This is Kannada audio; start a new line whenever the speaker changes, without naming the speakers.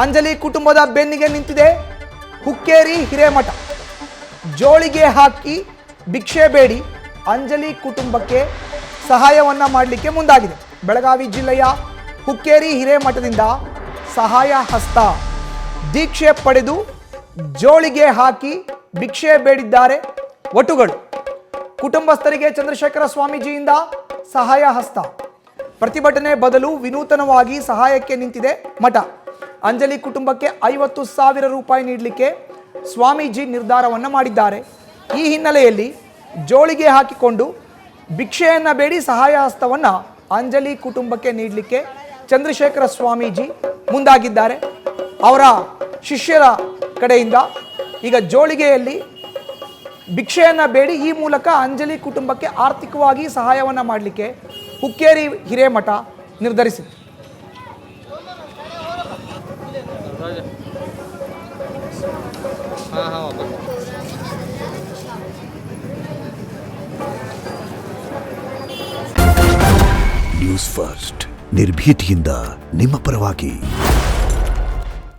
ಅಂಜಲಿ ಕುಟುಂಬದ ಬೆನ್ನಿಗೆ ನಿಂತಿದೆ ಹುಕ್ಕೇರಿ ಹಿರೇಮಠ. ಜೋಳಿಗೆ ಹಾಕಿ ಭಿಕ್ಷೆ ಬೇಡಿ ಅಂಜಲಿ ಕುಟುಂಬಕ್ಕೆ ಸಹಾಯವನ್ನ ಮಾಡಲಿಕ್ಕೆ ಮುಂದಾಗಿದೆ. ಬೆಳಗಾವಿ ಜಿಲ್ಲೆಯ ಹುಕ್ಕೇರಿ ಹಿರೇಮಠದಿಂದ ಸಹಾಯ ಹಸ್ತ ದೀಕ್ಷೆ ಪಡೆದು ಜೋಳಿಗೆ ಹಾಕಿ ಭಿಕ್ಷೆ ಬೇಡಿದ್ದಾರೆ ವಟುಗಳು. ಕುಟುಂಬಸ್ಥರಿಗೆ ಚಂದ್ರಶೇಖರ ಸ್ವಾಮೀಜಿಯಿಂದ ಸಹಾಯ ಹಸ್ತ. ಪ್ರತಿಭಟನೆ ಬದಲು ವಿನೂತನವಾಗಿ ಸಹಾಯಕ್ಕೆ ನಿಂತಿದೆ ಮಠ. ಅಂಜಲಿ ಕುಟುಂಬಕ್ಕೆ 50,000 ರೂಪಾಯಿ ನೀಡಲಿಕ್ಕೆ ಸ್ವಾಮೀಜಿ ನಿರ್ಧಾರವನ್ನು ಮಾಡಿದ್ದಾರೆ. ಈ ಹಿನ್ನೆಲೆಯಲ್ಲಿ ಜೋಳಿಗೆ ಹಾಕಿಕೊಂಡು ಭಿಕ್ಷೆಯನ್ನು ಬೇಡಿ ಸಹಾಯ ಹಸ್ತವನ್ನು ಅಂಜಲಿ ಕುಟುಂಬಕ್ಕೆ ನೀಡಲಿಕ್ಕೆ ಚಂದ್ರಶೇಖರ ಸ್ವಾಮೀಜಿ ಮುಂದಾಗಿದ್ದಾರೆ. ಅವರ ಶಿಷ್ಯರ ಕಡೆಯಿಂದ ಈಗ ಜೋಳಿಗೆಯಲ್ಲಿ ಭಿಕ್ಷೆಯನ್ನು ಬೇಡಿ ಈ ಮೂಲಕ ಅಂಜಲಿ ಕುಟುಂಬಕ್ಕೆ ಆರ್ಥಿಕವಾಗಿ ಸಹಾಯವನ್ನು ಮಾಡಲಿಕ್ಕೆ ಹುಕ್ಕೇರಿ ಹಿರೇಮಠ ನಿರ್ಧರಿಸಿದೆ.
ನ್ಯೂಸ್ ಫಸ್ಟ್ ನಿರ್ಭೀತಿಯಿಂದ ನಿಮ್ಮ ಪರವಾಗಿ.